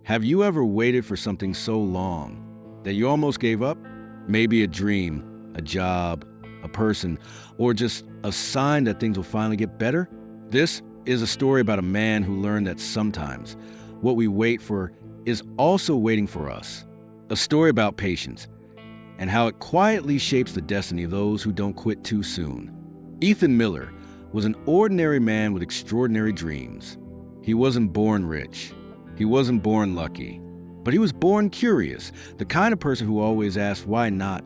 Have you ever waited for something so long that you almost gave up? Maybe a dream, a job, a person, or just a sign that things will finally get better? This is a story about a man who learned that sometimes what we wait for is also waiting for us. A story about patience and how it quietly shapes the destiny of those who don't quit too soon. Ethan Miller was an ordinary man with extraordinary dreams. He wasn't born rich. He wasn't born lucky. But he was born curious, the kind of person who always asked why not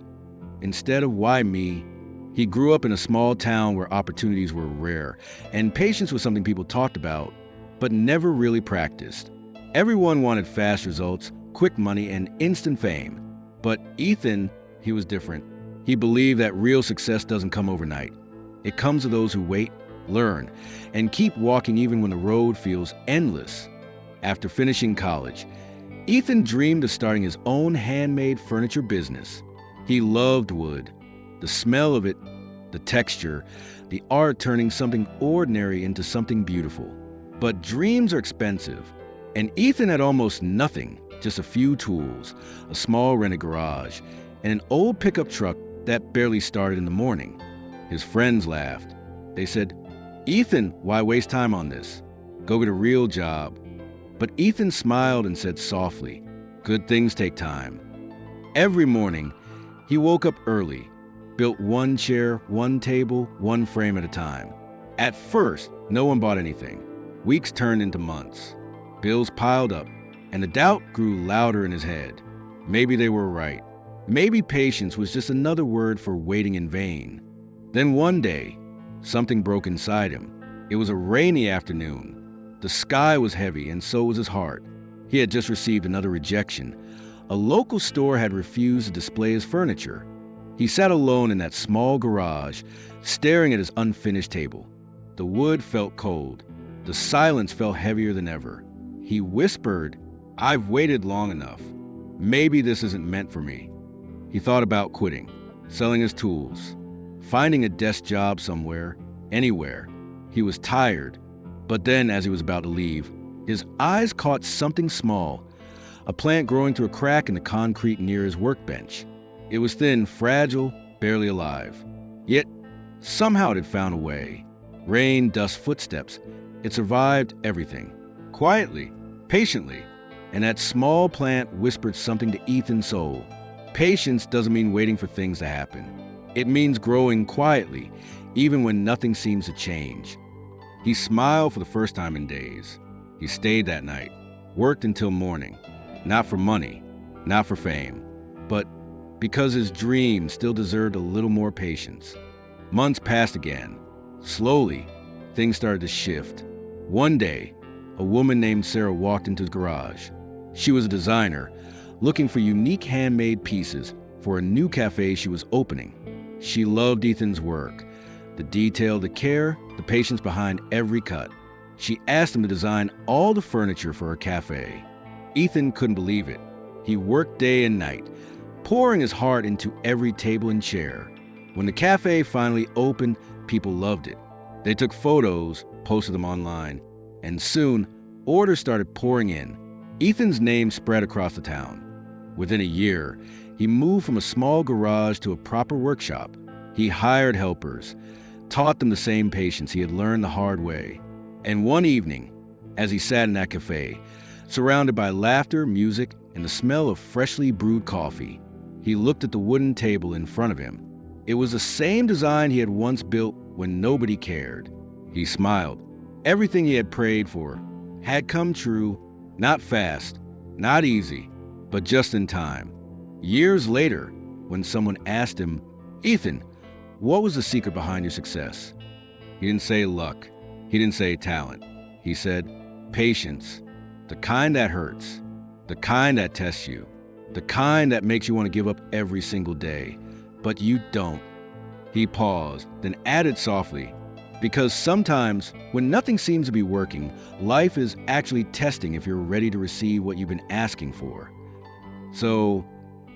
instead of why me. He grew up in a small town where opportunities were rare, and patience was something people talked about, but never really practiced. Everyone wanted fast results, quick money, and instant fame. But Ethan, he was different. He believed that real success doesn't come overnight. It comes to those who wait, learn, and keep walking even when the road feels endless. After finishing college, Ethan dreamed of starting his own handmade furniture business. He loved wood, the smell of it, the texture, the art turning something ordinary into something beautiful. But dreams are expensive, and Ethan had almost nothing, just a few tools, a small rented garage, and an old pickup truck that barely started in the morning. His friends laughed. They said, "Ethan, why waste time on this? Go get a real job." But Ethan smiled and said softly, "Good things take time." Every morning, he woke up early, built one chair, one table, one frame at a time. At first, no one bought anything. Weeks turned into months. Bills piled up, and the doubt grew louder in his head. Maybe they were right. Maybe patience was just another word for waiting in vain. Then one day, something broke inside him. It was a rainy afternoon. The sky was heavy, and so was his heart. He had just received another rejection. A local store had refused to display his furniture. He sat alone in that small garage, staring at his unfinished table. The wood felt cold. The silence felt heavier than ever. He whispered, "I've waited long enough. Maybe this isn't meant for me." He thought about quitting, selling his tools, finding a desk job somewhere, anywhere. He was tired. But then, as he was about to leave, his eyes caught something small, a plant growing through a crack in the concrete near his workbench. It was thin, fragile, barely alive. Yet, somehow it had found a way. Rain, dust, footsteps. It survived everything. Quietly, patiently. And that small plant whispered something to Ethan's soul. Patience doesn't mean waiting for things to happen. It means growing quietly, even when nothing seems to change. He smiled for the first time in days. He stayed that night, worked until morning, not for money, not for fame, but because his dream still deserved a little more patience. Months passed again. Slowly, things started to shift. One day, a woman named Sarah walked into his garage. She was a designer, looking for unique handmade pieces for a new cafe she was opening. She loved Ethan's work, the detail, the care, the patience behind every cut. She asked him to design all the furniture for her cafe. Ethan couldn't believe it. He worked day and night, pouring his heart into every table and chair. When the cafe finally opened, people loved it. They took photos, posted them online, and soon, orders started pouring in. Ethan's name spread across the town. Within a year, he moved from a small garage to a proper workshop. He hired helpers, taught them the same patience he had learned the hard way. And one evening, as he sat in that cafe, surrounded by laughter, music, and the smell of freshly brewed coffee, he looked at the wooden table in front of him. It was the same design he had once built when nobody cared. He smiled. Everything he had prayed for had come true, not fast, not easy, but just in time. Years later, when someone asked him, "Ethan, what was the secret behind your success?" He didn't say luck. He didn't say talent. He said, patience. The kind that hurts. The kind that tests you. The kind that makes you want to give up every single day. But you don't. He paused, then added softly, because sometimes, when nothing seems to be working, life is actually testing if you're ready to receive what you've been asking for. So,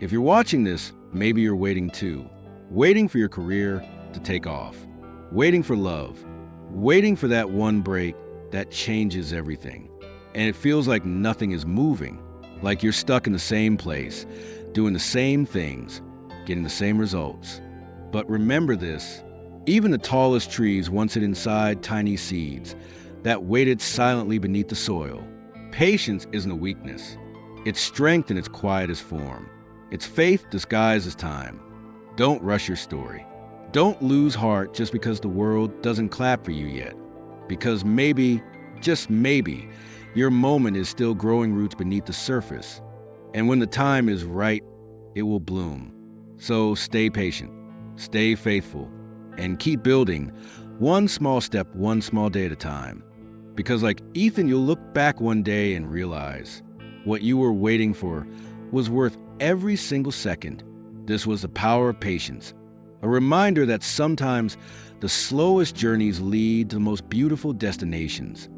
if you're watching this, maybe you're waiting too. Waiting for your career to take off. Waiting for love. Waiting for that one break that changes everything. And it feels like nothing is moving. like you're stuck in the same place, doing the same things, getting the same results. But remember this, even the tallest trees once hid inside tiny seeds that waited silently beneath the soil. Patience isn't a weakness. It's strength in its quietest form. It's faith disguised as time. Don't rush your story. Don't lose heart just because the world doesn't clap for you yet. Because maybe, just maybe, your moment is still growing roots beneath the surface. And when the time is right, it will bloom. So stay patient, stay faithful, and keep building one small step, one small day at a time. Because like Ethan, you'll look back one day and realize what you were waiting for was worth every single second. This was the power of patience, a reminder that sometimes the slowest journeys lead to the most beautiful destinations.